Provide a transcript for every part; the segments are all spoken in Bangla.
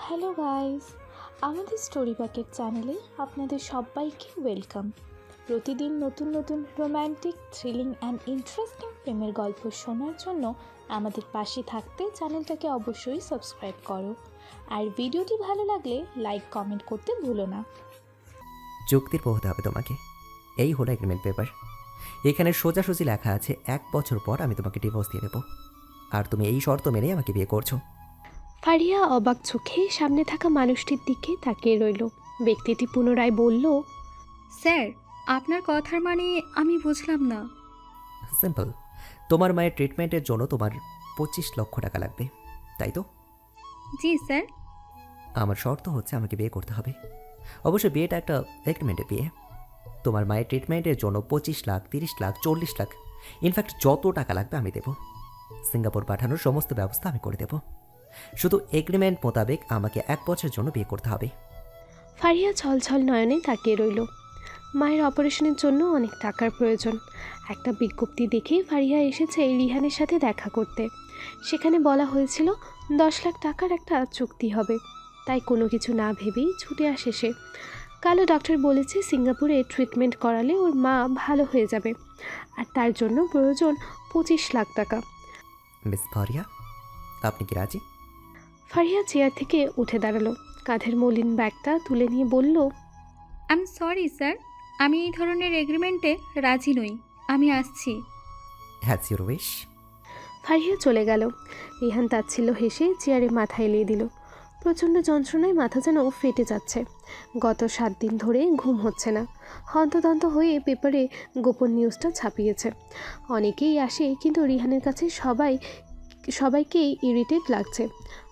হ্যালো গাইস, আমাদের স্টোরি প্যাকেট চ্যানেলে আপনাদের সবাইকে ওয়েলকাম। প্রতিদিন নতুন নতুন রোম্যান্টিক, থ্রিলিং অ্যান্ড ইন্টারেস্টিং প্রেমের গল্প শোনার জন্য আমাদের পাশে থাকতে চ্যানেলটাকে অবশ্যই সাবস্ক্রাইব করো। আর ভিডিওটি ভালো লাগলে লাইক কমেন্ট করতে ভুলো না। চুক্তির পড়তে হবে তোমাকে। এই হলো এগ্রিমেন্ট পেপার। এখানে সোজাসুজি লেখা আছে 1 বছর পর আমি তোমাকে ডিভোর্স দিয়ে দেবো, আর তুমি এই শর্ত মেনেই আমাকে বিয়ে করছো। ফারিয়া অবাক চোখে সামনে থাকা মানুষটির দিকে তাকিয়ে রইল। ব্যক্তিটি পুনরায় বলল, স্যার, আপনার কথার মানে আমি বুঝলাম না। সিম্পল, তোমার মায়ের ট্রিটমেন্টের জন্য তোমার 25 লক্ষ টাকা লাগবে, তাই তো? জি স্যার। আমার শর্ত হচ্ছে আমাকে বিয়ে করতে হবে। অবশ্যই বিয়েটা একটা এগ্রিমেন্টের বিয়ে। তোমার মায়ের ট্রিটমেন্টের জন্য 25 লাখ, 30 লাখ, 40 লাখ, ইনফ্যাক্ট যত টাকা লাগবে আমি দেব। সিঙ্গাপুর পাঠানোর সমস্ত ব্যবস্থা আমি করে দেব। শুধু এগ্রিমেন্ট মোতাবেক আমাকে 1 বছরের জন্য বিয়ে করতে হবে। ফারিয়া ছলছল নয়নে তাকিয়ে রইল। মায়ের অপারেশনের জন্য অনেক টাকার প্রয়োজন। একটা বিজ্ঞপ্তি দেখে ফারিয়া এসেছে রিহানের সাথে দেখা করতে। সেখানে বলা হয়েছিল 10 লাখ টাকার একটা চুক্তি হবে। তাই কোনো কিছু না ভেবেই ছুটে আসে সে। কালো ডাক্তার বলেছে সিঙ্গাপুরে ট্রিটমেন্ট করালে ওর মা ভালো হয়ে যাবে, আর তার জন্য প্রয়োজন 25 লাখ টাকা। মিস ফারিয়া, আপনি কি রাজি? ফারিয়া চেয়ার থেকে উঠে দাঁড়ালো। কাঁধের মলিন ব্যাগটা তুলে নিয়ে বলল, আই এম সরি স্যার, আমি এই ধরনের এগ্রিমেন্টে রাজি নই। আমি আসছি। Hats your wish. ফারিয়া চলে গেল। রিহান তাচ্ছিল্য হেসে চেয়ারে মাথা এলিয়ে দিল। প্রচণ্ড যন্ত্রণায় মাথা যেন ফেটে যাচ্ছে। গত 7 দিন ধরে ঘুম হচ্ছে না। হন্তদন্ত হয়ে পেপারে গোপন নিউজটা ছাপিয়েছে। অনেকেই আসে, কিন্তু রিহানের কাছে সবাইকেই ইরিটেট লাগছে।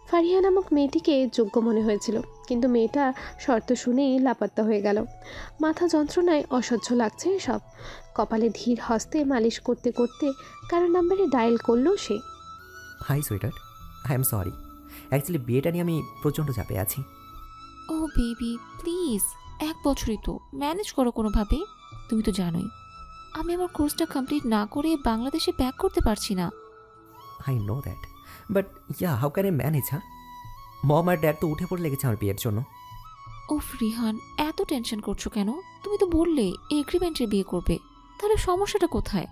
ফারিয়া নামক মেয়েটিকে যোগ্য মনে হয়েছিল, কিন্তু মেয়েটা শর্ত শুনেই লাপাত্তা হয়ে গেল। মাথা যন্ত্রণায় অসহ্য লাগছে সব। কপালে ধীর হস্তে মালিশ করতে করতে কারো নাম্বারে ডায়াল করলো সে। Hi sweeter, I am sorry. Actually বিয়েটা নিয়ে আমি প্রচণ্ড চাপে আছি। ও বেবি প্লিজ, 1 বছরই তো, ম্যানেজ করো কোনোভাবে। তুমি তো জানোই আমি আমার কোর্সটা কমপ্লিট না করে বাংলাদেশে ব্যাক করতে পারছি না। I know that, but yeah how can I manage? Mom আর ড্যাড তো উঠে পড়ে লেগেছে আমার বিয়ের জন্য। ওফ রিহান, এত টেনশন করছো কেন? তুমি তো বললে এগ্রিমেন্টে বিয়ে করবে, তাহলে সমস্যাটা কোথায়?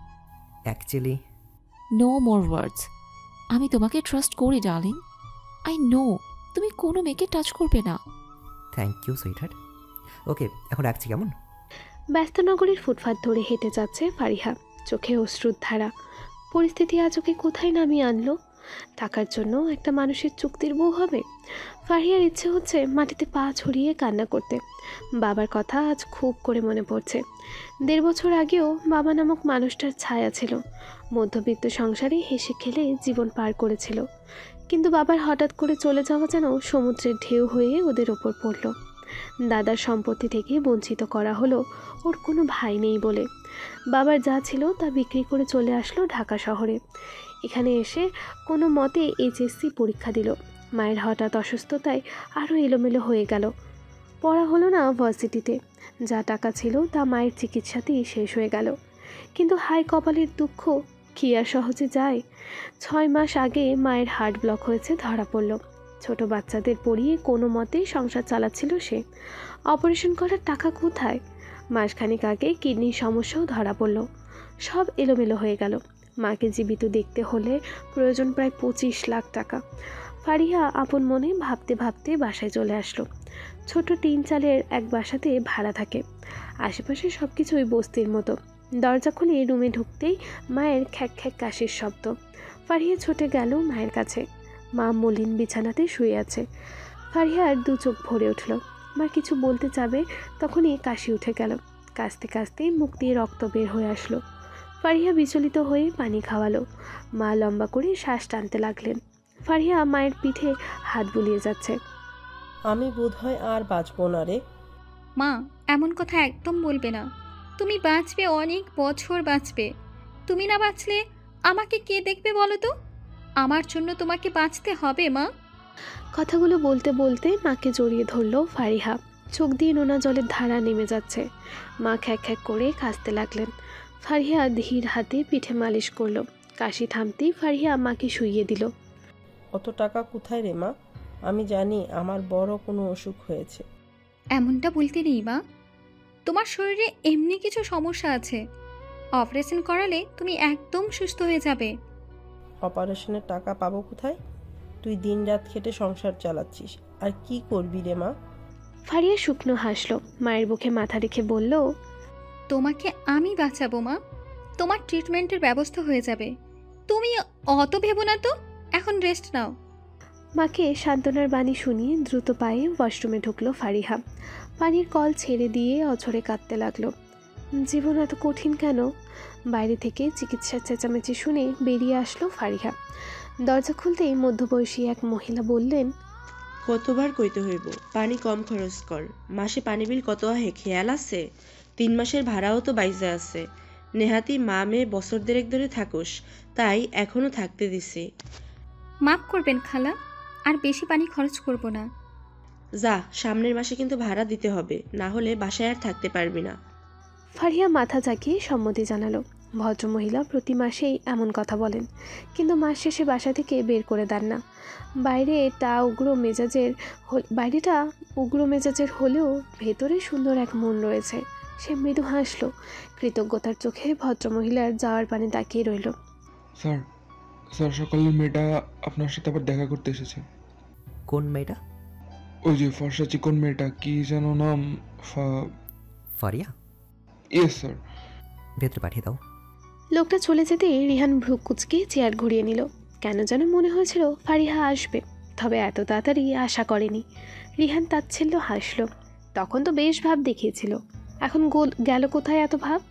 অ্যাকচুয়ালি নো মোর ওয়ার্ডস। আমি তোমাকে ট্রাস্ট করি ডার্লিং। আই নো তুমি কোনো মেয়েকে টাচ করবে না। Thank you sweater. ওকে, এখন রাখছি কেমন? ব্যস্ত নগরীর ফুটপাত ধরে হেঁটে যাচ্ছে ফারিহা, চোখে অশ্রুর ধারা। পরিস্থিতি আজ ওকে কোথায় নামিয়ে আনলো? টাকার জন্য একটা মানুষের চুক্তির বউ হবে? ফারিয়ার ইচ্ছে হচ্ছে মাটিতে পা ছড়িয়ে কান্না করতে। বাবার কথা আজ খুব করে মনে পড়ছে। 1.5 বছর আগেও বাবা নামক মানুষটার ছায়া ছিল। মধ্যবিত্ত সংসারে হেসে খেলে জীবন পার করেছিল, কিন্তু বাবার হঠাৎ করে চলে যাওয়া যেন সমুদ্রের ঢেউ হয়ে ওদের ওপর পড়ল। দাদার সম্পত্তি থেকে বঞ্চিত করা হলো ওর কোনো ভাই নেই বলে। বাবার যা ছিল তা বিক্রি করে চলে আসলো ঢাকা শহরে। এখানে এসে কোনো মতে এইচএসসি পরীক্ষা দিল। মায়ের হঠাৎ অসুস্থতায় আরও এলোমেলো হয়ে গেল। পড়া হলো না ভার্সিটিতে। যা টাকা ছিল তা মায়ের চিকিৎসাতেই শেষ হয়ে গেল। কিন্তু হাই কপালের দুঃখ কি আর সহজে যায়? 6 মাস আগে মায়ের হার্ট ব্লক হয়েছে ধরা পড়ল। ছোট বাচ্চাদের পড়িয়ে কোনো মতেই সংসার চালাচ্ছিল সে। অপারেশন করার টাকা কোথায়? মাসখানেক আগে কিডনির সমস্যাও ধরা পড়ল। সব এলোমেলো হয়ে গেল। মাকে জীবিত দেখতে হলে প্রয়োজন প্রায় 25 লাখ টাকা। ফারিহা আপন মনে ভাবতে ভাবতে বাসায় চলে আসলো। ছোট 3 চালের এক বাসাতে ভাড়া থাকে। আশেপাশে সব কিছুই বস্তির মতো। দরজা খুলে রুমে ঢুকতেই মায়ের খ্যাক খ্যাক কাশির শব্দ। ফারিহা ছুটে গেল মায়ের কাছে। মা মলিন বিছানাতে শুয়ে আছে। ফারিহার 2 চোখ ভরে উঠল। মা কিছু বলতে যাবে, তখনই কাশি উঠে গেল। কাশতে কাশতেই মুখ দিয়ে রক্ত বের হয়ে আসলো। ফারিহা বিচলিত হয়ে পানি খাওয়ালো। মা লম্বা করে শ্বাস টানতে লাগলেন। ফারিহা মায়ের পিঠে হাত বুলিয়ে যাচ্ছে। আমি বোধহয় আর বাঁচবো না রে। মা, এমন কথা একদম বলবে না। তুমি বাঁচবে, অনেক বছর বাঁচবে। তুমি না বাঁচলে আমাকে কে দেখবে বলো তো? আমার জন্য তোমাকে বাঁচতে হবে মা। কথাগুলো বলতে বলতে মাকে জড়িয়ে ধরল ফারিহা। চোখ দিয়ে নোনা জলের ধারা নেমে যাচ্ছে। মা খ্যাক খ্যাক করে কাঁদতে লাগলেন। ফারিহা ধীর হাতে পিঠে মালিশ করলো। কাশি থামতেই ফারিহা মাকে শুইয়ে দিল। অত টাকা কোথায় রে মা? আমি জানি আমার বড় কোনো অসুখ হয়েছে। এমনটা বলতে নেই মা, তোমার শরীরে এমনি কিছু সমস্যা আছে। অপারেশন করালে তুমি একদম সুস্থ হয়ে যাবে। অপারেশনের টাকা পাবো কোথায়? তুই দিনরাত খেটে সংসার চালাচ্ছিস, আর কি করবি রে মা? ফারিয়া শুকনো হাসলো, মায়ের বুকে মাথা রেখে বলল, তোমাকে আমি বাঁচাবো মা, তোমার ট্রিটমেন্টের ব্যবস্থা হয়ে যাবে। তুমি অত ভেবো না তো, এখন রেস্ট নাও। মাকে সান্ত্বনার বাণী শুনিয়ে দ্রুত পায়ে ওয়াশরুমে ঢুকলো ফারিহা। পানির কল ছেড়ে দিয়ে অঝরে কাঁদতে লাগলো। জীবন এত কঠিন কেন? বাইরে থেকে চিকিৎসার চেঁচামেচি শুনে বেরিয়ে আসলো ফারিহা। দরজা খুলতেই মধ্যবয়সী এক মহিলা বললেন, কতবার কইতে হইব পানি কম খরচ কর, মাসে পানি বিল কত আহে খেয়াল আছে? 3 মাসের ভাড়াও তো বাইজা আছে। নেহাতি মা মেয়ে বছর দেড়েক ধরে থাকোস, তাই এখনো থাকতে দিছি। মাফ করবেন খালা, আর বেশি পানি খরচ করব না। যা, সামনের মাসে কিন্তু ভাড়া দিতে হবে, না হলে বাসায় আর থাকতে পারবি না। ফারিহা মাথা জাকিয়ে সম্মতি জানালো। ভদ্রমহিলা প্রতি মাসেই এমন কথা বলেন, কিন্তু মাস শেষে বাসা থেকে বের করে দেন না। বাইরেটা উগ্র মেজাজের হলেও ভেতরে সুন্দর এক মন রয়েছে। সে মৃদু হাসলো, কৃতজ্ঞতার চোখে ভদ্রমহিলার যাওয়ার পানে তাকিয়ে রইল। স্যার, স্যার সকালের মেয়েটা আপনার সাথে আবার দেখা করতে এসেছে। কোন মেয়েটা? ওই যে ফর্সা চিকন মেয়েটা, কি যেন নাম? ফারিয়া? Yes sir. ভেতরে পাঠিয়ে দাও। লোকটা চলে যেতেই রিহান ভ্রু কুচকে চেয়ার ঘুরিয়ে নিল। কেন যেন মনে হয়েছিল ফারিহা আসবে, তবে এত তাড়াতাড়ি আশা করেনি। রিহান তাচ্ছিল্য হাসল। তখন তো বেশ ভাব দেখিয়েছিল, এখন গেল কোথায় এত ভাব?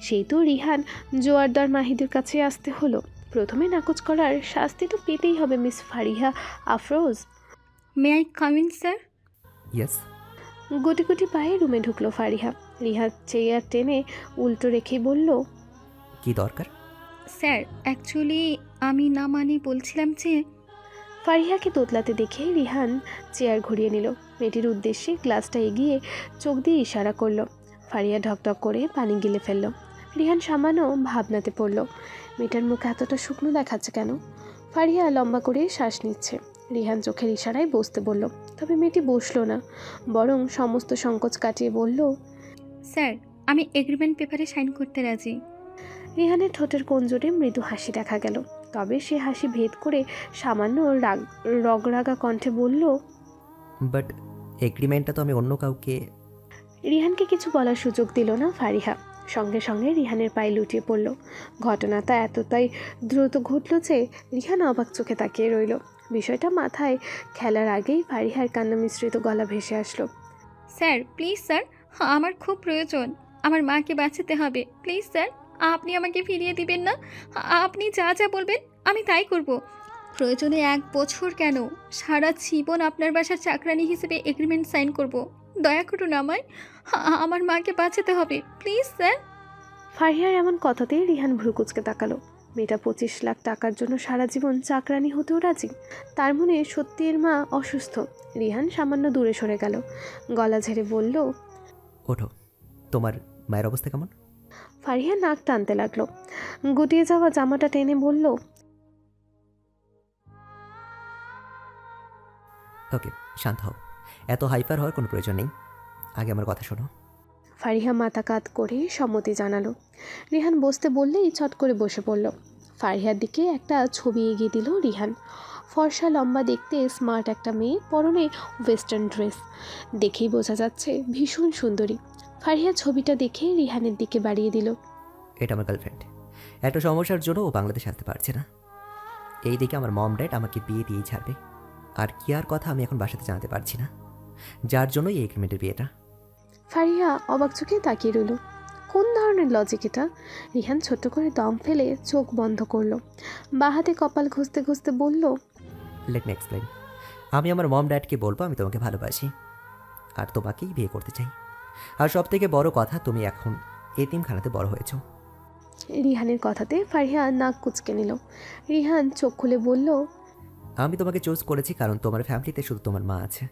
সেই তো রিহান জোয়ারদার মাহিদের কাছে আসতে হলো। প্রথমে নাকচ করার শাস্তি তো পেতেই হবে miss Fariha Afroz. May I come in sir? Yes. গুটি গুটি পায়ে রুমে ঢুকলো ফারিহা। রিহা চেয়ার টেনে উল্টো রেখে বলল, কি দরকার? স্যার অ্যাকচুয়ালি আমি না মানে বলছিলাম যে। ফারিহাকে তোতলাতে দেখে রিহান চেয়ার ঘুরিয়ে নিল। মেয়েটির উদ্দেশ্যে গ্লাসটা এগিয়ে চোখ দিয়ে ইশারা করলো। ফারিয়া ঢকঢক করে পানি গিলে ফেলল। রিহান সামান্য ভাবনাতে পড়ল, মেয়েটার মুখ এতটা শুকনো দেখাচ্ছে কেন? ফারিয়া লম্বা করে শ্বাস নিচ্ছে। রিহান চোখের ইশারায় বসতে বলল, তবে মেয়েটি বসলো না, বরং সমস্ত সংকোচ কাটিয়ে বলল, স্যার আমি এগ্রিমেন্ট পেপারে সাইন করতে রাজি। রিহানের ঠোঁটের কোণজোড়ে মৃদু হাসি দেখা গেল, তবে সে হাসি ভেদ করে সামান্য রগরাগা কণ্ঠে বলল, বাট এগ্রিমেন্টটা তো আমি অন্য কাউকে। রিহানকে কিছু বলার সুযোগ দিল না ফারিহা, সঙ্গে সঙ্গে রিহানের পায়ে লুটিয়ে পড়ল। ঘটনাটা এতটাই দ্রুত ঘটল যে রিহান অবাক চোখে তাকিয়ে রইল। বিষয়টা মাথায় খেলার আগেই ফারিহার কান্না মিশ্রিত গলা ভেসে আসলো। স্যার প্লিজ স্যার, আমার খুব প্রয়োজন, আমার মাকে বাঁচাতে হবে। প্লিজ স্যার, আপনি আমাকে ফিরিয়ে দিবেন না? আপনি যা যা বলবেন আমি তাই করব। প্রয়োজনে 1 বছর কেন, সারা জীবন আপনার বাসার চাকরানি হিসেবে এগ্রিমেন্ট সাইন করব। দয়া করুন আমায়, আমার মাকে বাঁচাতে হবে প্লিজ স্যার। ফারিহার এমন কথাতেই রিহান ভ্রুকুচকে তাকালো। মেয়েটা 25 লাখ টাকার জন্য সারা জীবন চাকরানি হতেও রাজি। তার মনে সত্যি এর মা অসুস্থ। রিহান সামান্য দূরে সরে গেল, গলা ঝেড়ে বলল, ওঠো, তোমার মায়ের অবস্থা কেমন? ফারিহা নাক টানতে লাগলো, গুটিয়ে যাওয়া জামাটা টেনে বলল, ওকে, শান্ত হও, এত হাইপার হওয়ার কোনো প্রয়োজন নেই। আগে আমার কথা শোনো। ফারিহা মাথা কাত করে সম্মতি জানালো। রিহান বসতে বললেই ছট করে বসে পড়ল। ফারিহার দিকে একটা ছবি এগিয়ে দিল রিহান। ফর্সা লম্বা দেখতে স্মার্ট একটা মেয়ে, পরনে ওয়েস্টার্ন ড্রেস, দেখেই বোঝা যাচ্ছে ভীষণ সুন্দরী। ফারিহা ছবিটা দেখে রিহানের দিকে বাড়িয়ে দিল। এটা আমার গার্লফ্রেন্ড। একটা সমস্যার জন্য ও বাংলাদেশ আসতে পারছে না। এই দিকে আমার মম ড্যাড আমাকে বিয়ে দিয়েই ছাড়বে, আর কি আর কথা আমি এখন বাসাতে জানাতে পারছি না, যার জন্য এই এগ্রিমেন্টের বিয়েটা। ফারিহা অবাক চোখে তাকিয়ে রইল। কোন ধরনের লজিক এটা? রিহান ছোট্ট করে দম ফেলে চোখ বন্ধ করলো, বাঁ হাতে কপাল ঘষতে ঘষতে বলল, লেট মি এক্সপ্লেন। আমি আমার মম ড্যাডকে বলবো আমি তোমাকে ভালোবাসি আর তোমাকেই বিয়ে করতে চাই। আর সব থেকে বড় কথা, তুমি এখন এতিমখানাতে বড় হয়েছো। রিহানের কথাতে ফারিহা নাক কুচকে নিল। রিহান চোখ খুলে বলল, আমি তোমাকে চুজ করেছি কারণ তোমার ফ্যামিলিতে শুধু তোমার মা আছে,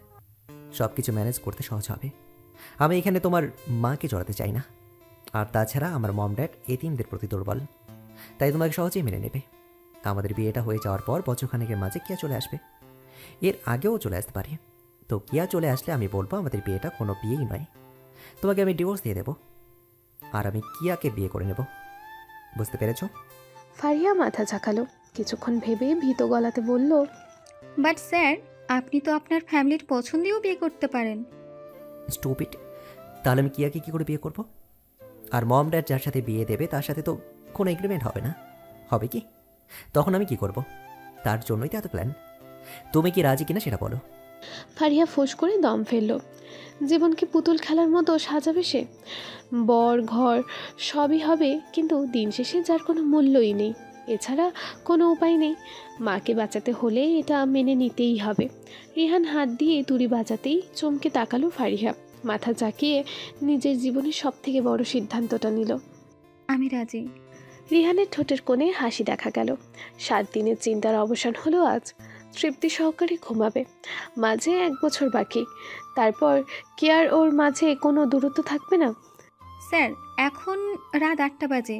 সব কিছু ম্যানেজ করতে সহজ হবে। আমি এখানে তোমার মাকে জড়াতে চাই না, আর তাছাড়া আমার মম ড্যাড এতিমদের প্রতি দুর্বল, তাই তোমাকে সহজেই মেনে নেবে। আমাদের বিয়েটা হয়ে যাওয়ার পর বছরখানেকের মাঝে কে চলে আসবে, এর আগেও চলে আসতে পারে। তো কিয়া চলে আসলে আমি বলবো আমাদের বিয়েটা কোনো বিয়েই নয়, তোমাকে আমি ডিভোর্স দিয়ে দেবো, আর আমি কিয়াকে বিয়ে করে নেব। বুঝতে পেরেছো? ফারিয়া মাথা ঝাঁকালো, কিছুক্ষণ ভেবে ভীত গলাতে বলল, বাট স্যার, আপনি তো আপনার ফ্যামিলির পছন্দেও বিয়ে করতে পারেন। স্টুপিড। তাহলে আমি কিয়াকে কী করে বিয়ে করব? আর মম ড্যাড যার সাথে বিয়ে দেবে তার সাথে তো কোনো এগ্রিমেন্ট হবে না, হবে কি? তখন আমি কি করব? তার জন্যই তো এত প্ল্যান। তুমি কি রাজি কিনা সেটা বলো। ফারিয়া ফোঁস করে দম ফেলল। জীবনকে পুতুল খেলার মতো সাজাবে সে? বর ঘর সবই হবে, কিন্তু দিন শেষে যার কোনো মূল্যই নেই, এছাড়া কোনো উপায় নেই। মাকে বাঁচাতে হলে এটা মেনে নিতেই হবে। রিহান হাত দিয়ে তুড়ি বাজাতেই চমকে তাকালো ফারিহা, মাথা ঝাঁকিয়ে নিজের জীবনের সব থেকে বড় সিদ্ধান্তটা নিল। আমি রাজি। রিহানের ঠোঁটের কোণে হাসি দেখা গেল। 7 দিনের চিন্তার অবসান হলো আজ। তৃপ্তি সহকারে ঘুমাবে। মাঝে 1 বছর বাকি, তারপর কি আর ওর মাঝে কোনো দূরত্ব থাকবে না? স্যার, এখন রাত 8টা বাজে।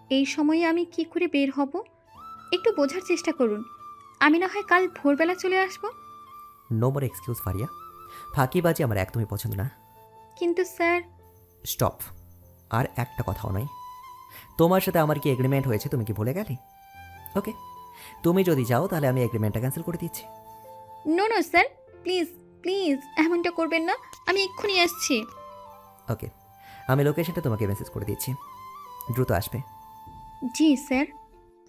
এই সময়ে আমি কি করে বের হব? একটু বোঝার চেষ্টা করুন। আমি না হয় কাল ভোরবেলা চলে আসব। নো মোর এক্সকিউজ ফারিয়া, ফাঁকিবাজি আমার একদমই পছন্দ না। কিন্তু স্যার। স্টপ। আর একটা কথাও নয়। তোমার সাথে আমার কি এগ্রিমেন্ট হয়েছে তুমি কি ভুলে গেলে? ওকে, তুমি যদি যাও তাহলে আমি এগ্রিমেন্টটা ক্যান্সেল করে দিচ্ছি। No no sir, please please এমনটা করবেন না। আমি এক্ষুনি আসছি। ওকে, আমি লোকেশনটা তোমাকে মেসেজ করে দিচ্ছি, দ্রুত আসবে। জি স্যার।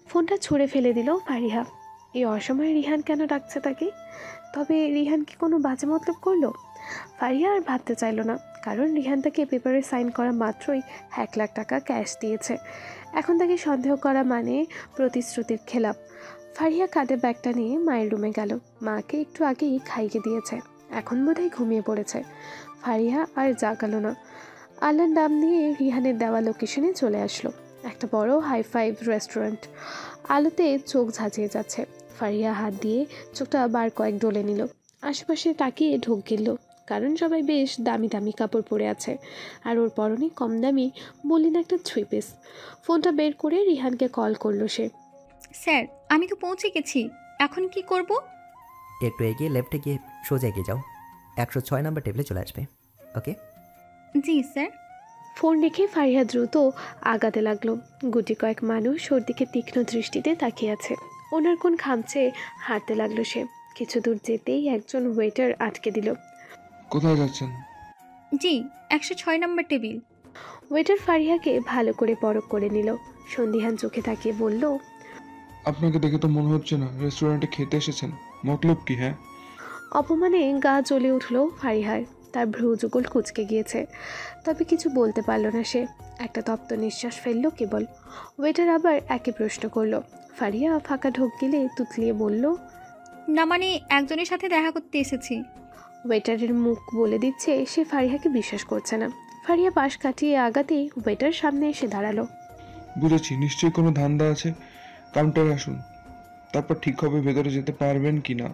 ফোনটা ছুঁড়ে ফেলে দিল ফারিহা। এই অসময়ে রিহান কেন ডাকছে তাকে? তবে রিহান কি কোনো বাজে মতলব করলো? ফারিহা আর ভাবতে চাইল না, কারণ রিহান তাকে পেপারে সাইন করা মাত্রই 1 লাখ টাকা ক্যাশ দিয়েছে। এখন তাকে সন্দেহ করা মানে প্রতিশ্রুতির খেলাপ। ফারিহা কাঁধে ব্যাগটা নিয়ে মায়ের রুমে গেল। মাকে একটু আগেই খাইয়ে দিয়েছে, এখন বোধহয় ঘুমিয়ে পড়েছে। ফারিহা আর জাগালো না। আল্লাহর নাম নিয়ে রিহানের দেওয়া লোকেশনে চলে আসলো। একটা বড় হাই-ফাইভ রেস্টুরেন্ট, আলোতে চোখ ঝাঁঝিয়ে যাচ্ছে। ফারিয়া হাত দিয়ে চোখটা বার কয়েক ডলে নিল, আশেপাশে তাকিয়ে ঢোক গেল, কারণ সবাই বেশ দামি দামি কাপড় পরে আছে, আর ওর পরনে কম দামি বললেন একটা 3 পিস। ফোনটা বের করে রিহানকে কল করলো সে। স্যার, আমি তো পৌঁছে গেছি। এখন কি করব? একটু এগিয়ে লেফটে গিয়ে সোজা এগিয়ে যাও, 106 নম্বর টেবিলে চলে আসবে। ওকে? জি স্যার। ফোন রেখে ফারিয়া দ্রুত আগাতে লাগলো। গুটি কয়েক মানুষ ওর দিকে তীক্ষ্ণ দৃষ্টিতে তাকিয়ে আছে। ওনার কোন খামচে হাঁটতে লাগলো সে। কিছু দূর যেতেই একজন ওয়েটার আটকে দিল। কোথায় যাচ্ছেন? জি, 106 নম্বর টেবিল। ওয়েটার ফারিয়াকে ভালো করে পরখ করে নিল, সন্দিহান চোখে তাকিয়ে বলল, আপনাকে দেখে তো মনে হচ্ছে না রেস্টুরেন্টে খেতে এসেছেন। মতলব কি? হ্যাঁ, অপমানে গা জ্বলে উঠল ফারিহার। তার ভ্রু যুগল কুঁচকে গিয়েছে, তবে কিছু বলতে পারল না সে। একটা তপ্ত নিঃশ্বাস ফেললো কেবল। ওয়েটার আবার একই প্রশ্ন করলো। ফারিয়া ফাঁকা ঢোক গিলে তুতলিয়ে বলল, না মানে একজনের সাথে দেখা করতে এসেছি। ওয়েটারের মুখ বলে দিচ্ছে সে ফারিয়াকে বিশ্বাস করছে না। ফারিয়া পাশ কাটিয়ে আগাতেই ওয়েটার সামনে এসে দাঁড়ালো। বুঝেছি, নিশ্চয়ই কোনো ধান্দা আছে। কাউন্টারে আসুন, তারপর ঠিক হবে ভেতরে যেতে পারবেন কি না।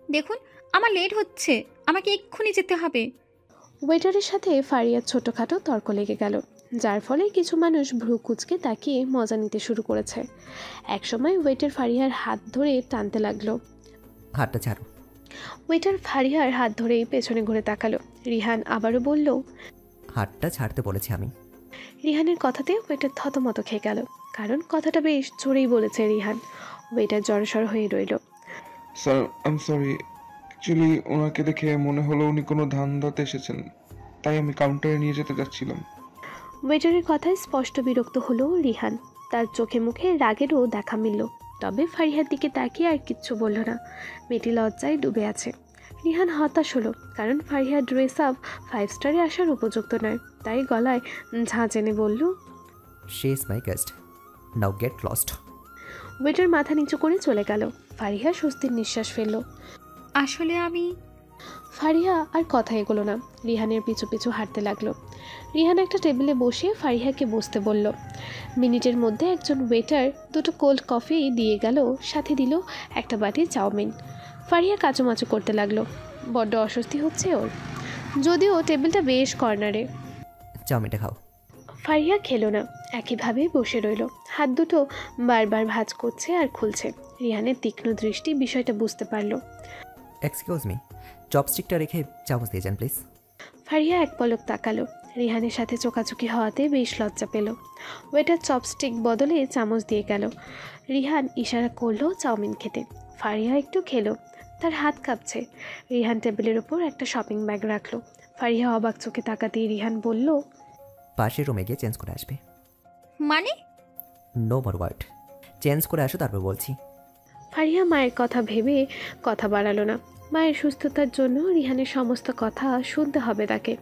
দেখুন, আমার লেট হচ্ছে, আমাকে এক্ষুনি যেতে হবে। ওয়েটারের সাথে ফারিয়ার ছোটোখাটো তর্ক লেগে গেল, যার ফলে কিছু মানুষ ভ্রু কুঁচকে তাকিয়ে মজা নিতে শুরু করেছে। একসময় ওয়েটার ফারিয়ার হাত ধরে টানতে লাগলো। হাতটা ছাড়ো। ওয়েটার ফারিয়ার হাত ধরেই পেছনে ঘুরে তাকালো। রিহান আবারও বলল, হাতটা ছাড়তে বলেছি আমি। রিহানের কথাতে ওয়েটার থতমত খেয়ে গেল, কারণ কথাটা বেশ জোরেই বলেছে রিহান। ওয়েটার জড়সড় হয়ে রইল। Sir, I am sorry, actually ওনাকে দেখে মনে হলো উনি কোনো ধান্দাতে এসেছেন, তাই আমি কাউন্টারে নিয়ে যেতে যাচ্ছিলাম। ওয়েটারের কথায় স্পষ্ট বিরক্ত হলো রিহান। তার চোখে মুখে রাগেরও দেখা মিলল, তবে ফারিহার দিকে তাকিয়ে আর কিচ্ছু বলল না। মেয়েটি লজ্জায় ডুবে আছে। রিহান হতাশ হলো, কারণ ফারিহার ড্রেস আপ 5 স্টারে আসার উপযুক্ত নয়। তাই গলায় ঝাঁঝ এনে বলল, she is my guest, now get lost. Waiter মাথা নিচু করে চলে গেল। ফারিহা স্বস্তির নিঃশ্বাস ফেলল। আসলে আমি। ফারিহা আর কথা এগোলো না, রিহানের পিছু পিছু হাঁটতে লাগলো। রিহান একটা টেবিলে বসে ফারিহাকে বসতে বলল। মিনিটের মধ্যে একজন ওয়েটার 2টো কোল্ড কফি দিয়ে গেল, সাথে দিল একটা বাটি চাউমিন। ফারিহা কাচুমাচু করতে লাগলো। বড্ড অস্বস্তি হচ্ছে ওর, যদিও টেবিলটা বেশ কর্নারে। চাউমিনটা খাও। ফারিহা খেলো না, একইভাবে বসে রইল। হাত দুটো বারবার ভাঁজ করছে আর খুলছে। রিহানের তীক্ষ্ণ দৃষ্টি বিষয়টা বুঝতে পারল। এক্সকিউজ মি, চপস্টিকটা রেখে চামচ দিয়ে যান প্লিজ। ফারিয়া এক পলক তাকালো। রিহানের সাথে চোকাচুকি হওয়াতে বেশ লজ্জা পেল। ওয়েটার চপস্টিক বদলে চামচ দিয়ে গেল। রিহান ইশারা করলো চাউমিন খেতে। ফারিয়া একটু খেলো, তার হাত কাঁপছে। রিহান টেবিলের ওপর একটা শপিং ব্যাগ রাখলো। ফারিয়া অবাক চোখে তাকাতেই রিহান বলল, পাশের রুমে গিয়ে চেঞ্জ করে আসবে। মানে? নো মোর ওয়ার্ড, চেঞ্জ করে আসো তারপর বলছি। ফারিয়া মায়ের কথা ভেবে কথা বাড়ালো না। মায়ের সুস্থতার জন্য রিহানের সমস্ত কথা শুনতে হবে তাকে।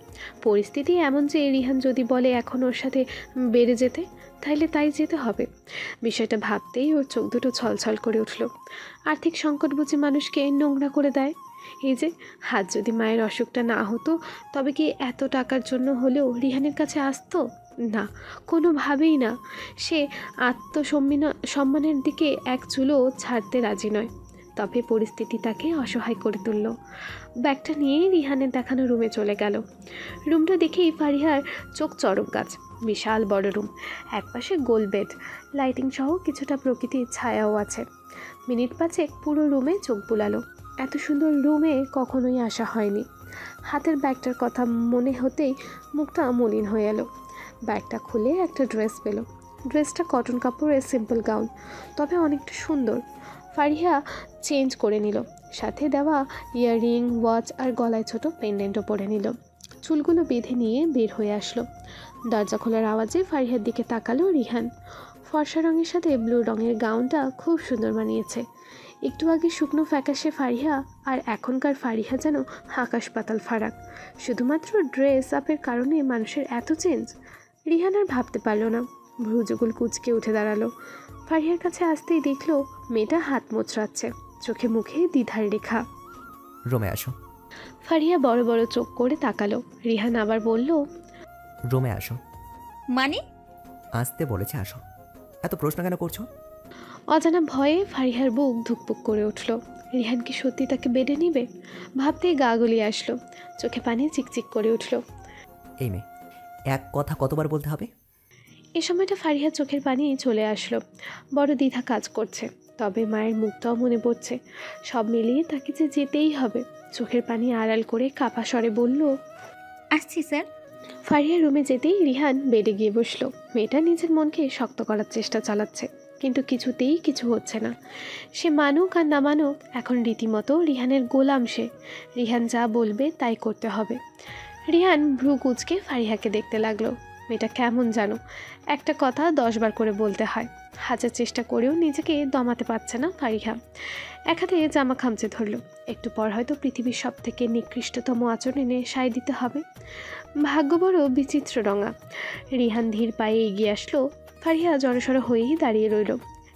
পরিস্থিতি এমন যে রিহান যদি বলে এখন ওর সাথে বেড়ে যেতে, তাইলে তাই যেতে হবে। বিষয়টা ভাবতেই ওর চোখ দুটো ছলছল করে উঠল। আর্থিক সংকট বুঝে মানুষকে নোংরা করে দেয়। এই যে হাত যদি মায়ের অসুখটা না হতো, তবে কি এত টাকার জন্য হলেও রিহানের কাছে আসতো? না, কোনোভাবেই না। সে সম্মানের দিকে এক চুলও ছাড়তে রাজি নয়। তবে পরিস্থিতি তাকে অসহায় করে তুলল। ব্যাগটা নিয়ে রিহানের দেখানো রুমে চলে গেল। রুমটা দেখেই ফারিহার চোখ চড়ক গাছ। বিশাল বড় রুম, একপাশে গোল বেড, লাইটিং সহ কিছুটা প্রকৃতির ছায়াও আছে। মিনিট পাঁচেক পুরো রুমে চোখ বুলালো। এত সুন্দর রুমে কখনোই আসা হয়নি। হাতের ব্যাগটার কথা মনে হতেই মুখটা মলিন হয়ে এলো। ব্যাগটা খুলে একটা ড্রেস পেল। ড্রেসটা কটন কাপড়ের সিম্পল গাউন, তবে অনেকটা সুন্দর। ফারিহা চেঞ্জ করে নিল, সাথে দেওয়া ইয়াররিং, ওয়াচ আর গলায় ছোট পেন্ডেন্টও পরে নিল। চুলগুলো বেঁধে নিয়ে বের হয়ে আসলো। দরজা খোলার আওয়াজে ফারিহার দিকে তাকালো রিহান। ফর্সা রঙের সাথে ব্লু রঙের গাউনটা খুব সুন্দর মানিয়েছে। একটু আগে শুকনো ফ্যাকাশে ফারিহা আর এখনকার ফারিহা যেন আকাশ পাতাল ফারাক। শুধুমাত্র ড্রেস আপের কারণে মানুষের এত চেঞ্জ। রিহান আর ভাবতে পারল না। ভ্রুযুগল কুঁচকে উঠে দাঁড়ালো। ফারিহার কাছে আসতেই দেখলো মেয়েটা হাত মোচড়াচ্ছে, চোখে মুখে দ্বিধার রেখা। রুমে আসো। ফারিহা বড় বড় চোখ করে তাকালো। রিহান আবার বলল, রুমে আসো। মানে? আসতে বলেছে আসো, এত প্রশ্ন কেন করছো? অজানা ভয়ে ফারিহার বুক ধুকপুক করে উঠল। রিহান কি সত্যি তাকে বেডে নিবে? ভাবতেই গা গলিয়ে আসলো, চোখে পানি চিকচিক করে উঠল। এই মেয়ে, এক কথা কতবার বলতে হবে? এ সময়টা ফারিহার চোখের পানি চলে আসলো। বড় দ্বিধা কাজ করছে, তবে মায়ের মুখটাও মনে পড়ছে। সব মিলিয়ে তাকে যে যেতেই হবে। চোখের পানি আড়াল করে কাপা স্বরে বলল, আসছি স্যার। ফারিহার রুমে যেতেই রিহান বেডে গিয়ে বসলো। মেয়েটা নিজের মনকে শক্ত করার চেষ্টা চালাচ্ছে, কিন্তু কিছুতেই কিছু হচ্ছে না। সে মানুক আর না মানুক, এখন রীতিমতো রিহানের গোলাম সে। রিহান যা বলবে তাই করতে হবে। রিহান ভ্রু কুঁচকে ফারিহাকে দেখতে লাগলো। মেয়েটা কেমন জানো, একটা কথা 10 বার করে বলতে হয়। হাজার চেষ্টা করেও নিজেকে দমাতে পারছে না ফারিহা। এক হাতে জামা খামচে ধরলো। একটু পর হয়তো পৃথিবীর সব থেকে নিকৃষ্টতম আচরণে সায় দিতে হবে। ভাগ্য বড় বিচিত্র রঙা। রিহান ধীর পায়ে এগিয়ে আসলো। ফারিহা জড়সড় হয়েই দাঁড়িয়ে রইল।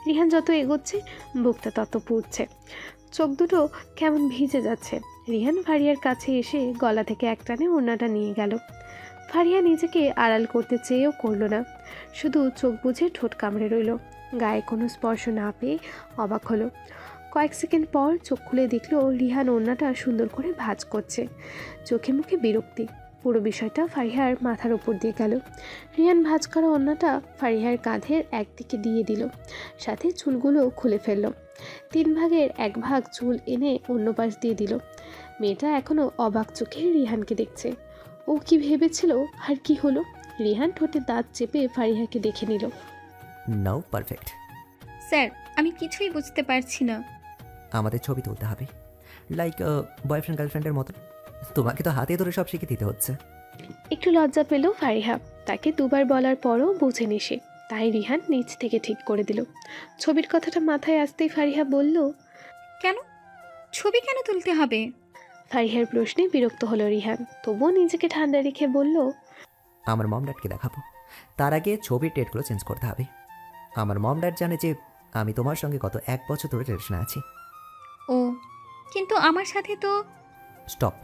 রিহান যত এগোচ্ছে বুকটা তত পুড়ছে, চোখ দুটো কেমন ভিজে যাচ্ছে। রিহান ফারিয়ার কাছে এসে গলা থেকে এক টানে ওড়নাটা নিয়ে গেল। ফারিয়া নিজেকে আড়াল করতে চেয়েও করলো না, শুধু চোখ বুজে ঠোঁট কামড়ে রইল। গায়ে কোনো স্পর্শ না পেয়ে অবাক হলো। কয়েক সেকেন্ড পর চোখ খুলে দেখলো রিহান ওড়নাটা সুন্দর করে ভাঁজ করছে। চোখে মুখে বিরক্তি। পুরো বিষয়টা ফারিহার মাথার ওপর দিয়ে গেল। রিহান ভাঁজ করা ওড়নাটা ফারিহার কাঁধের একদিকে দিয়ে দিল, সাথে চুলগুলো খুলে ফেলল। 3 ভাগের 1 ভাগ চুল এনে অন্য পাশ দিয়ে দিল। মেয়েটা এখনও অবাক চোখে রিহানকে দেখছে। ও কি ভেবেছিল আর কি হলো? রিহান ঠোঁটে দাঁত চেপে ফারিহাকে দেখে নিল। নাও পারফেক্ট। স্যার, আমি কিছুই বুঝতে পারছি না। আমাদের ছবি তুলতে হবে, লাইক বয়ফ্রেন্ড গার্লফ্রেন্ডের মতো। তোমাকে তো হাতে ধরে সব শিখে দিতে হচ্ছে। একটু লজ্জা পেল ফারিহা। তাকে 2 বার বলার পরও বোঝেনি সে, তাই রিহান নিজ থেকে ঠিক করে দিল। ছবির কথাটা মাথায় আসতেই ফারিহা বলল, কেন? ছবি কেন তুলতে হবে? ফারিহার প্রশ্নে বিরক্ত হলো রিহান, তবুও নিজেকে ঠান্ডা রেখে বলল, আমার মম ড্যাডকে দেখাবো, তার আগে ছবির ডেটগুলো চেঞ্জ করতে হবে। আমার মম ড্যাড জানে যে আমি তোমার সঙ্গে গত 1 বছর ধরে রিলেশনে আছি। ও, কিন্তু আমার সাথে তো। স্টপ,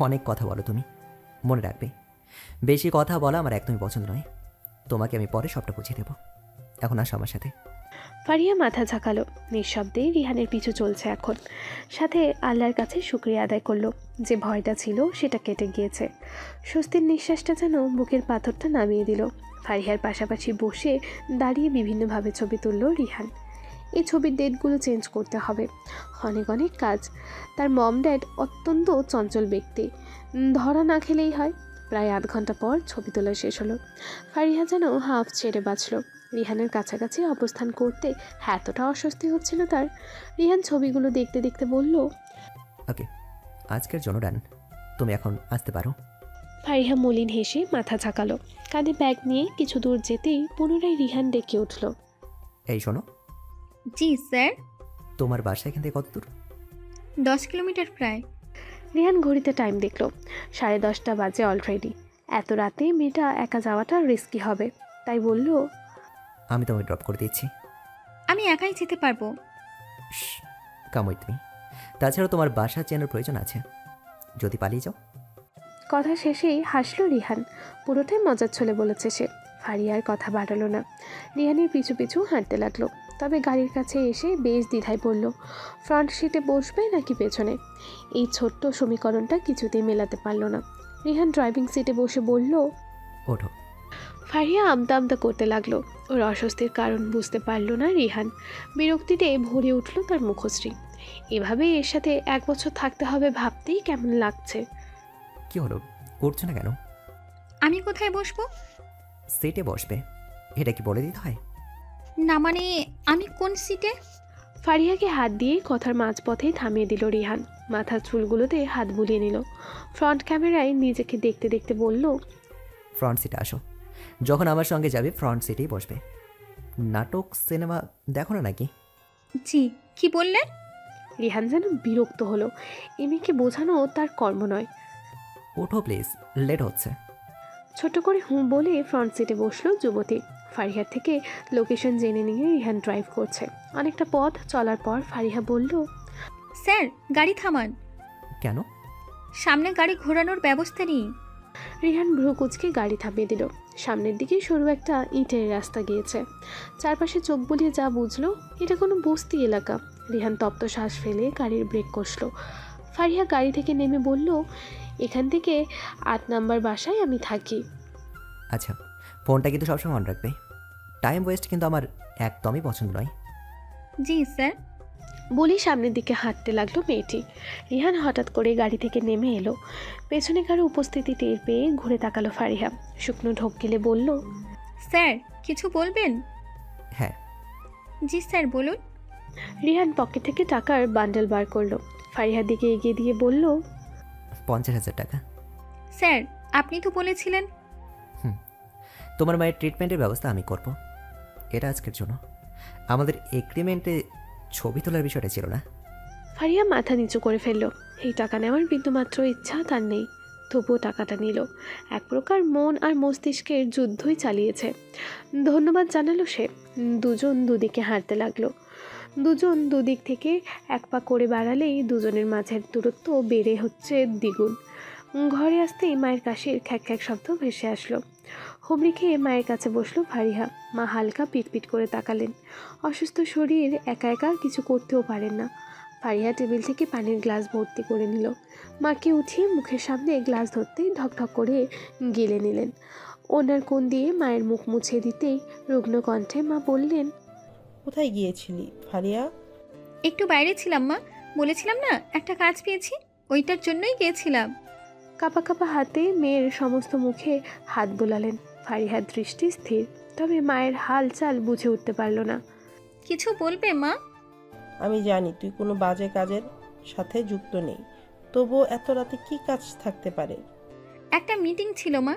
অনেক কথা বলো তুমি। মনে রাখবে, বেশি কথা বলা আমার একদমই পছন্দ নয়। তোমাকে আমি পরে সবটা বুঝিয়ে দেবো। এখন আসো আমার সাথে। ফারিয়া মাথা ঝাঁকালো। নিঃশব্দে রিহানের পিছু চলছে এখন। সাথে আল্লাহর কাছে শুকরিয়া আদায় করলো যে ভয়টা ছিল সেটা কেটে গিয়েছে। স্বস্তির নিঃশ্বাসটা যেন বুকের পাথরটা নামিয়ে দিল। ফারিহার পাশাপাশি বসে দাঁড়িয়ে বিভিন্নভাবে ছবি তুলল রিহান। এই ছবির ডেটগুলো চেঞ্জ করতে হবে, অনেক অনেক কাজ। তার মম ড্যাড অত্যন্ত চঞ্চল ব্যক্তি, ধরা না খেলেই হয়। প্রায় আধ ঘন্টা পর ছবি তোলা শেষ হলো। ফারিহা যেন হাফ ছেড়ে বাঁচল। রিহানের কাছাকাছি অবস্থান করতে এতটা অস্বস্তি হচ্ছিল তার। রিহান ছবিগুলো দেখতে দেখতে বলল, ওকে, আজকের জন্য ডান, তুমি এখন আসতে পারো। ফারিহা মলিন হেসে মাথা ঝাঁকালো। কাঁধে ব্যাগ নিয়ে কিছু দূর যেতেই পুনরায় রিহান ডেকে উঠল। এই শোনো, জি স্যার। তোমার বাসা এখান থেকে কত দূর? 10 কিলোমিটার প্রায়। রিহান ঘড়িতে টাইম দেখলো, 10:30 বাজে অলরেডি। এত রাতে মেয়েটা একা যাওয়াটা রিস্কি হবে, তাই বলল, আমি তোমাকে ড্রপ করে দিচ্ছি। আমি একাই যেতে পারবো। Come with me. তাছাড়া তোমার বাসা চেনার প্রয়োজন আছে, যদি পালিয়ে যাও। কথা শেষেই হাসলো রিহান। পুরোটাই মজার ছলে বলেছে সে। ফারিয়ার কথা বাড়ালো না, রিহানের পিছু পিছু হাঁটতে লাগলো। তবে গাড়ির কাছে এসে বেশ দ্বিধায় পড়ল, ফ্রন্ট সিটে বসবে নাকি পেছনে। এই ছোট্ট সমীকরণটা কিছুতেই মেলাতে পারল না। রিহান ড্রাইভিং সিটে বসে বলল, ওঠো। ফারিয়া আমতা আমতা করতে লাগলো। ওর অস্বস্তির কারণ বুঝতে পারল না রিহান। বিরক্তিতে ভরে উঠল তার মুখশ্রী। এভাবেই এর সাথে 1 বছর থাকতে হবে ভাবতেই কেমন লাগছে। কি হলো, উঠছো না কেন? আমি কোথায় বসবো? সিটে বসবে, এটা কি বলে দিতে হয়? না মানে আমি কোন সিটে? ফারিয়াকে হাত দিয়ে কথার মাঝপথেই থামিয়ে দিল রিহান। মাথার চুলগুলোতে হাত বুলিয়ে নিল। ফ্রন্ট ক্যামেরায় নিজেকে দেখতে দেখতে বলল, ফ্রন্ট সিটে আসো, যখন আমার সঙ্গে যাবে ফ্রন্ট সিটেই বসবে। নাটক সিনেমা দেখো না নাকি? জি, কি বললেন? রিহান যেন বিরক্ত হলো। এমিকে বোঝানো তার কর্ম নয়। ওঠো প্লিজ, লেট হচ্ছে। ছোট করে হুঁ বলে ফ্রন্ট সিটে বসলো যুবতী। ফারিহার থেকে লোকেশন জেনে নিয়ে রিহান ড্রাইভ করছে। অনেকটা পথ চলার পর ফারিহা বলল, স্যার গাড়ি থামান। কেন? সামনে গাড়ি ঘোরানোর ব্যবস্থা নেই। রিহান ভ্রু কুচকে গাড়ি থামিয়ে দিল। সামনের দিকে সরু একটা ইটের রাস্তা গিয়েছে। চারপাশে চোখ বুলিয়ে যা বুঝলো এটা কোনো বস্তি এলাকা। রিহান তপ্ত শ্বাস ফেলে গাড়ির ব্রেক কষল। ফারিহা গাড়ি থেকে নেমে বলল, এখান থেকে 8 নাম্বার বাসায় আমি থাকি। আচ্ছা, ফোনটা কিন্তু সবসময় অন রাখবে। টাইম ওয়েস্ট কিন্তু আমার একদমই পছন্দ নয়। জি স্যার। বলি সামনের দিকে হাঁটতে লাগলো মেয়েটি। রিহান হঠাৎ করে গাড়ি থেকে নেমে এলো। পেছনে কারো উপস্থিতি টের পেয়ে ঘুরে তাকালো ফারিহা। শুকনো ঢোক গেলে বলল, স্যার কিছু বলবেন? হ্যাঁ। জি স্যার বলুন। রিহান পকেট থেকে টাকার বান্ডেল বার করলো। ফারিহার দিকে এগিয়ে দিয়ে বলল, 50,000 টাকা। স্যার আপনি তো বলেছিলেন। তোমার মায়ের ট্রিটমেন্টের ব্যবস্থা আমি করব। এটা আজকের জন্য। আমাদের এগ্রিমেন্টে ছবি তোলার বিষয়টা ছিল না। ফারিয়া মাথা নিচু করে ফেলল। এই টাকা নেওয়ার বিন্দুমাত্র ইচ্ছা তার নেই, তবুও টাকাটা নিল। এক প্রকার মন আর মস্তিষ্কের যুদ্ধই চালিয়েছে। ধন্যবাদ জানালো সে। দুজন দুদিকে হাঁটতে লাগলো। দুজন দুদিক থেকে 1 পা করে বাড়ালেই দুজনের মাঝের দূরত্ব বেড়ে হচ্ছে দ্বিগুণ। ঘরে আসতেই মায়ের কাশির খ্যাক খ্যাক শব্দ ভেসে আসলো। হুমড়ি খেয়ে মায়ের কাছে বসলো ফারিহা। মা হালকা পিটপিট করে তাকালেন। অসুস্থ শরীর একা একা কিছু করতেও পারেন না। ফারিহা টেবিল থেকে পানির গ্লাস ভর্তি করে নিল। মাকে উঠিয়ে মুখের সামনে গ্লাস ধরতেই ঢকঢক করে গিলে নিলেন। ওনার কোণ দিয়ে মায়ের মুখ মুছে দিতেই রুগ্ন কণ্ঠে মা বললেন, কোথায় গিয়েছিলি ফারিয়া? একটু বাইরে ছিলাম মা, বলেছিলাম না একটা কাজ পেয়েছি, ওইটার জন্যই গিয়েছিলাম। কাঁপা কাঁপা হাতে মেয়ের সমস্ত মুখে হাত বোলালেন। ফারিহার দৃষ্টি স্থির, তবে মায়ের হাল চাল বুঝে উঠতে পারল না। কিছু বলবে মা? আমি জানি তুই কোনো বাজে কাজের সাথে যুক্ত নেই, তবুও এত রাতে কি কাজ থাকতে পারে? একটা মিটিং ছিল মা,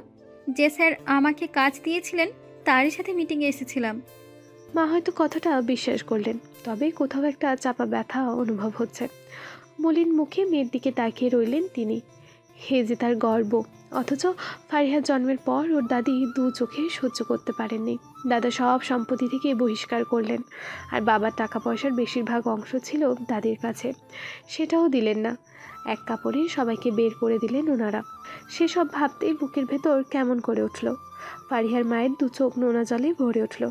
যে স্যার আমাকে কাজ দিয়েছিলেন তারই সাথে মিটিংয়ে এসেছিলাম। মা হয়তো কথাটা বিশ্বাস করলেন, তবে কোথাও একটা চাপা ব্যথা অনুভব হচ্ছে। মলিন মুখে মেয়ের দিকে তাকিয়ে রইলেন তিনি। হে যে তার গর্ব, অথচ ফারিহার জন্মের পর ওর দাদি 2 চোখে সহ্য করতে পারেননি। দাদা সব সম্পত্তি থেকে বহিষ্কার করলেন, আর বাবার টাকা পয়সার বেশিরভাগ অংশ ছিল দাদির কাছে, সেটাও দিলেন না। এক কাপড়ে সবাইকে বের করে দিলেন ওনারা। সেসব ভাবতেই বুকের ভেতর কেমন করে উঠল। ফারিহার মায়ের 2 চোখ নোনা জলে ভরে উঠল।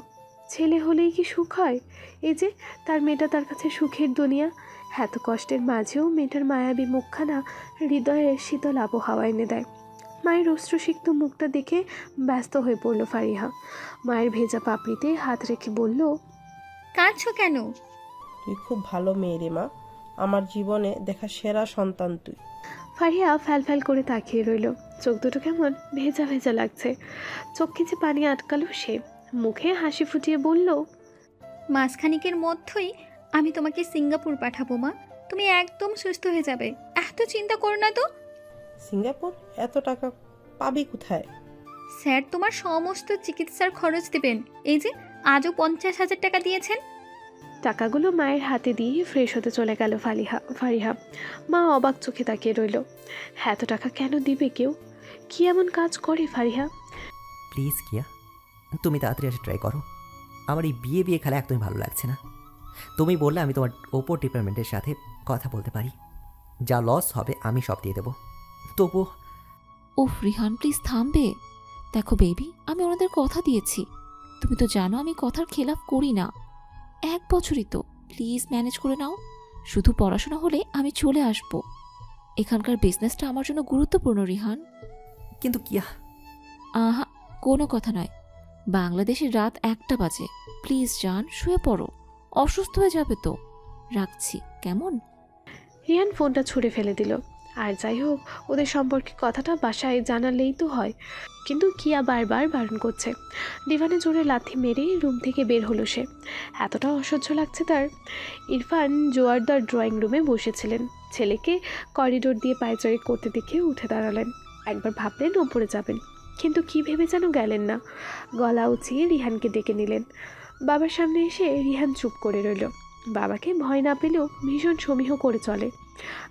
ছেলে হলেই কি সুখ হয়? এই যে তার মেয়েটা তার কাছে সুখের দুনিয়া। এত কষ্টের মাঝেও মেয়েটার মায়াবী মুখখানা হৃদয়ে শীতল আবহাওয়া এনে দেয়। মায়ের অশ্রুসিক্ত মুখটা দেখে ব্যস্ত হয়ে পড়ল ফারিহা। মায়ের ভেজা পাপড়িতে হাত রেখে বলল, কাঁদছো কেন? তুই খুব ভালো মেয়ে রে মা, আমার জীবনে দেখা সেরা সন্তান তুই। ফারিয়া ফ্যাল করে তাকিয়ে রইল। চোখ দুটো কেমন ভেজা ভেজা লাগছে। চোখে যে পানি আটকালো সে। মুখে হাসি ফুটিয়ে বলল, মাসখানিকের মধ্যেই আমি তোমাকে সিঙ্গাপুর পাঠাবো মা। তুমি একদম সুস্থ হয়ে যাবে, এত চিন্তা করো না তো। সিঙ্গাপুর? এত টাকা পাবি কোথায়? স্যার তোমার সমস্ত চিকিৎসার খরচ দেবেন। এই যে আজও 50,000 টাকা দিয়েছেন। টাকাগুলো মায়ের হাতে দিয়ে ফ্রেশ হতে চলে গেল ফারিহা। মা অবাক চোখে তাকিয়ে রইল। এত টাকা কেন দিবে কেউ? কি এমন কাজ করে ফারিহা? প্লিজ কিয়া, তুমি তাড়াতাড়ি এসে ট্রাই করো। আমার এই বিয়ে খেলা একদমই ভালো লাগছে না। তুমি বললে আমি তোমার ওপর ডিপার্টমেন্টের সাথে কথা বলতে পারি, যা লস হবে আমি সব দিয়ে দেবো। তবু ওফ রিহান, প্লিজ থামবে। দেখো বেবি, আমি ওনাদের কথা দিয়েছি। তুমি তো জানো আমি কথার খেলাফ করি না। 1 বছরই তো, প্লিজ ম্যানেজ করে নাও। শুধু পড়াশোনা হলে আমি চলে আসব। এখানকার বিজনেসটা আমার জন্য গুরুত্বপূর্ণ রিহান। কিন্তু কিয়া। আহা, কোনো কথা নয়। বাংলাদেশের রাত 1টা বাজে। প্লিজ জান, শুয়ে পড়ো। অসুস্থ হয়ে যাবে তো। রাখছি, কেমন? রিহান ফোনটা ছুঁড়ে ফেলে দিল। আর যাই হোক, ওদের সম্পর্কে কথাটা বাসায় জানালেই তো হয়। কিন্তু কিয়া বারবার বারণ করছে। ডিভানে জোরে লাথি মেরে রুম থেকে বের হলো সে। এতটা অসহ্য লাগছে তার। ইরফান জোয়ারদার ড্রয়িং রুমে বসেছিলেন। ছেলেকে করিডোর দিয়ে পায়চারি করতে দেখে উঠে দাঁড়ালেন। একবার ভাবলেন ওপরে যাবেন, কিন্তু কি ভেবে যেন গেলেন না। গলা উঁচিয়ে রিহানকে ডেকে নিলেন। বাবার সামনে এসে রিহান চুপ করে রইল। বাবাকে ভয় না পেলেও ভীষণ সমীহ করে চলে।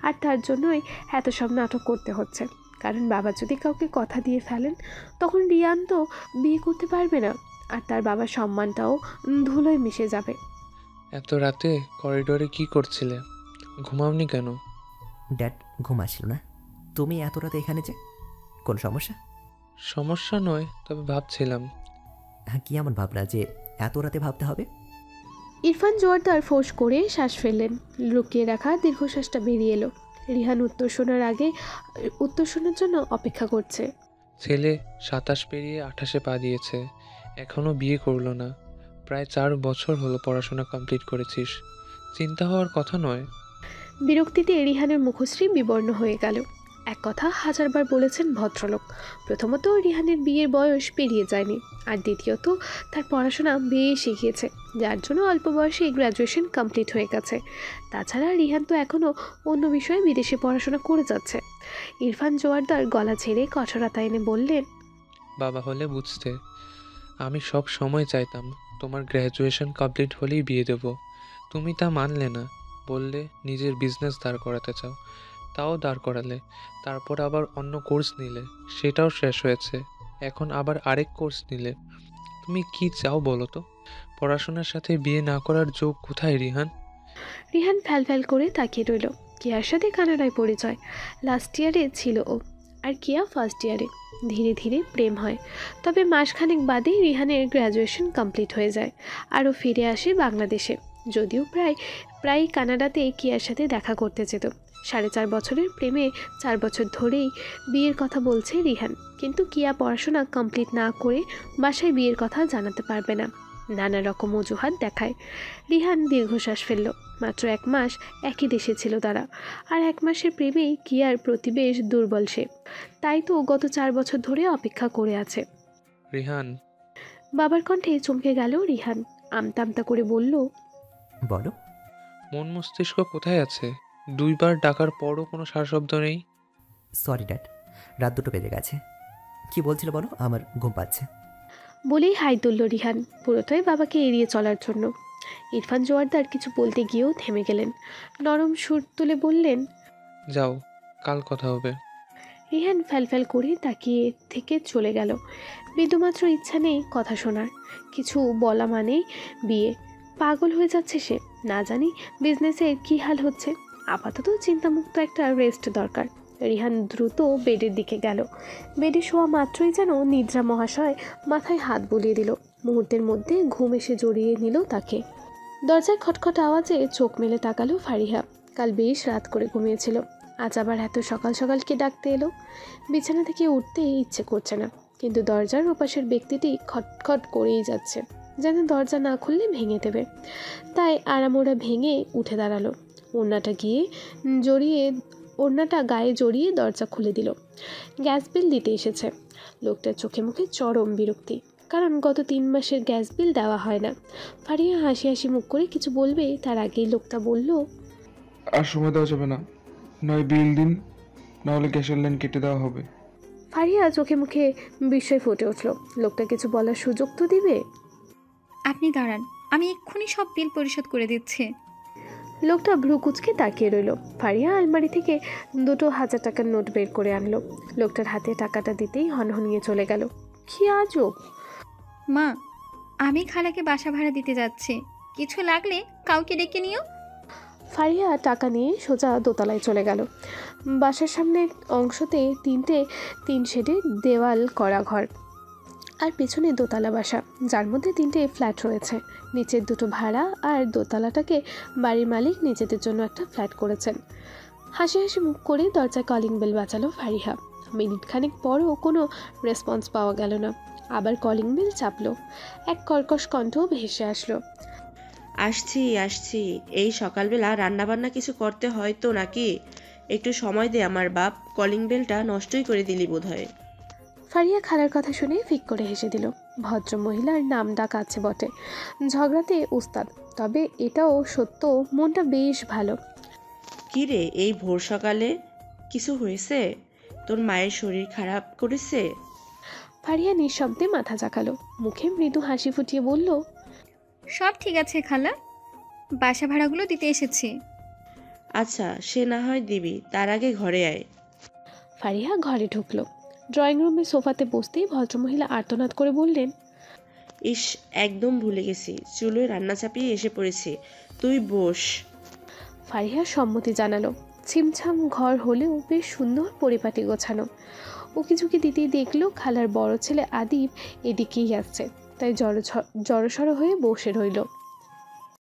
আর তার জন্যই এত সব নাটক করতে হচ্ছে। কারণ বাবা যদি কাউকে কথা দিয়ে ফেলেন, তখন রিয়ান তো বিয়ে করতে পারবে না। আর তার বাবার সম্মানটাও ধুলোয় মিশে যাবে। এত রাতে করিডোরে কি করছিলে? ঘুমাওনি কেন? ড্যাড ঘুম আসছিল না। তুমি এত রাতে এখানে যে, কোন সমস্যা? সমস্যা নয়, তবে ভাবছিলাম। হ্যাঁ, কি এমন ভাবনা যে এত রাতে ভাবতে হবে? ইরফান জোয়ারদার ফোঁস করে শ্বাস ফেললেন। লুকিয়ে রাখা দীর্ঘশ্বাসটা বেরিয়ে এলো। রিহান উত্তর শোনার জন্য অপেক্ষা করছে। ছেলে 27 পেরিয়ে 28-এ পা দিয়েছে, এখনো বিয়ে করলো না। প্রায় 4 বছর হলো পড়াশোনা কমপ্লিট করেছিস, চিন্তা হওয়ার কথা নয়? বিরক্তিতে রিহানের মুখশ্রী বিবর্ণ হয়ে গেল। এক কথা হাজারবার বলেছেন ভদ্রলোক। প্রথমত, রিহানের বিয়ের বয়স পেরিয়ে যায়নি। আর দ্বিতীয়ত, তার পড়াশোনা বেশ এগিয়েছে, যার জন্য অল্প বয়সে গ্র্যাজুয়েশন কমপ্লিট হয়ে গেছে। তাছাড়া রিহান তো এখনও অন্য বিষয়ে বিদেশে পড়াশোনা করে যাচ্ছে। ইরফান জোয়ারদার গলা ছেড়ে কঠোরতা এনে বললেন, বাবা হলে বুঝতে। আমি সব সময় চাইতাম তোমার গ্র্যাজুয়েশন কমপ্লিট হলেই বিয়ে দেব। তুমি তা মানলে না, বললে নিজের বিজনেস দাঁড় করাতে চাও। তাও দাঁড় করালে, তারপর আবার অন্য কোর্স নিলে, সেটাও শেষ হয়েছে। এখন আবার আরেক কোর্স নিলে। তুমি কি চাও বলো তো? পড়াশোনার সাথে বিয়ে না করার যোগ কোথায় রিহান? রিহান ফ্যাল করে তাকিয়ে রইল। কিয়ার সাথে কানাডায় পরিচয়, লাস্ট ইয়ারে ছিল ও, আর কিয়া ফার্স্ট ইয়ারে। ধীরে ধীরে প্রেম হয়। তবে মাসখানেক বাদেই রিহানের গ্র্যাজুয়েশন কমপ্লিট হয়ে যায়। আরও ফিরে আসে বাংলাদেশে। যদিও প্রায় কানাডাতে কিয়ার সাথে দেখা করতে যেত। 4.5 বছরের প্রেমে 4 বছর ধরেই বিয়ের কথা বলছে রিহান। কিন্তু কিয়া পড়াশোনা কমপ্লিট না করে বাসায় বিয়ের কথা জানাতে পারবে না। নানা রকম অজুহাত দেখায়। রিহান দীর্ঘশ্বাস ফেলল। মাত্র 1 মাস একই দেশে ছিল তারা। আর 1 মাসের প্রেমেই কিয়ার প্রতিবেশ দুর্বল সে। তাই তো গত 4 বছর ধরে অপেক্ষা করে আছে। রিহান। বাবার কণ্ঠে চমকে গেল রিহান। আমতা করে বলল, বলো। মন মস্তিষ্ক কোথায় আছে? 2 বার ডাকার পরও কোনো সাড়াশব্দ নেই। সরি ড্যাড, রাত 2টো বেজে গেছে। কি বলছিল বলো? আমার ঘুম পাচ্ছে। বলেই হাই তুলল রিহান, পুরোটাই বাবাকে এড়িয়ে চলার জন্য। ইরফান জোয়ারদার কিছু বলতে গিয়েও থেমে গেলেন। নরম সুর তুলে বললেন, যাও, কাল কথা হবে। রিহান ফ্যাল করে তাকিয়ে থেকে চলে গেল। বিন্দুমাত্র ইচ্ছা নেই কথা শোনার। কিছু বলা মানেই বিয়ে। পাগল হয়ে যাচ্ছে সে। না জানি বিজনেসের কী হাল হচ্ছে। আপাতত চিন্তামুক্ত একটা রেস্ট দরকার। রিহান দ্রুত বেডের দিকে গেল। বেডে শোয়া মাত্রই যেন নিদ্রা মহাশয় মাথায় হাত বুলিয়ে দিল। মুহূর্তের মধ্যে ঘুম এসে জড়িয়ে নিল তাকে। দরজায় খটখট আওয়াজে চোখ মেলে তাকালো ফারিহা। কাল বেশ রাত করে ঘুমিয়েছিল, আজ আবার এত সকাল সকাল কে ডাকতে এলো? বিছানা থেকে উঠতে ইচ্ছে করছে না, কিন্তু দরজার ওপাশের ব্যক্তিটি খটখট করেই যাচ্ছে। যেন দরজা না খুললে ভেঙে দেবে। তাই আড়ামোড়া ভেঙে উঠে দাঁড়ালো। ওড়নাটা গায়ে জড়িয়ে দরজা খুলে দিল। গ্যাস বিল দিতে এসেছে। লোকটার চোখে মুখে চরম বিরক্তি, কারণ গত 3 মাসের গ্যাস বিল দেওয়া হয় না। ফারিয়া হাসি হাসি মুখ করে কিছু বলবে তার আগেই লোকটা বলল, আর সময় দেওয়া যাবে না, নয় বিল দিন, নাহলে গ্যাসের লাইন কেটে দেওয়া হবে। ফারিয়া চোখে মুখে বিস্ময় ফুটে উঠল। লোকটা কিছু বলার সুযোগ তো দিবে। আপনি দাঁড়ান, আমি এক্ষুনি সব বিল পরিশোধ করে দিচ্ছি। লোকটা ভ্রু কুচকে তাকিয়ে রইল। ফারিয়া আলমারি থেকে 2 1000 টাকার নোট বের করে আনলো। লোকটার হাতে টাকাটা দিতেই হনহনিয়ে চলে গেল। কি আজব! মা, আমি খালাকে বাসা ভাড়া দিতে যাচ্ছি, কিছু লাগলে কাউকে ডেকে নিও। ফারিয়া টাকা নিয়ে সোজা দোতলায় চলে গেল। বাসার সামনের অংশতে 3টে 3 শেডে দেওয়াল করা ঘর, আর পেছনে দোতলা বাসা, যার মধ্যে 3টে ফ্ল্যাট রয়েছে। নিচের 2টো ভাড়া, আর দোতলাটাকে বাড়ির মালিক নিজেদের জন্য একটা ফ্ল্যাট করেছেন। হাসি হাসি মুখ করে দরজায় কলিং বেল বাজালো ফারিহা। মিনিট খানেক পরও কোনো রেসপন্স পাওয়া গেল না। আবার কলিং বেল চাপলো। এক কর্কশ কণ্ঠ ভেসে আসলো, আসছি আসছি। এই সকালবেলা রান্নাবান্না কিছু করতে হয় তো নাকি? একটু সময় দে আমার বাপ, কলিং বেলটা নষ্টই করে দিলি বোধহয়। ফারিয়া খালার কথা শুনে ফিক করে হেসে দিল। ভদ্র মহিলার নাম ডাক আছে বটে, ঝগড়াতে উস্তাদ, তবে এটাও সত্য মনটা বেশ ভালো। কি রে, এই ভোর সকালে কিছু হয়েছে? তোর মায়ের শরীর খারাপ করেছে? ফারিয়া নিঃশব্দে মাথা জাকালো, মুখে মৃদু হাসি ফুটিয়ে বলল, সব ঠিক আছে খালা, বাসা ভাড়াগুলো দিতে এসেছি। আচ্ছা, সে না হয় দিবি, তার আগে ঘরে আয়। ফারিয়া ঘরে ঢুকলো। ড্রয়িং রুমে সোফাতে বসতেই ভদ্রমহিলা আর্তনাদ করে বললেন, ইস, একদম ভুলে গেছি, চুলোয় রান্না চাপিয়ে এসে পড়েছি, তুই বস। ফারিয়া সম্মতি জানালো। ছিমছাম ঘর হলেও বেশ সুন্দর পরিপাটি গোছানো। উকিঝুঁকি দিতেই দেখলো খালার বড় ছেলে আদিব এদিকেই আসছে, তাই জড়সড় হয়ে বসে রইল।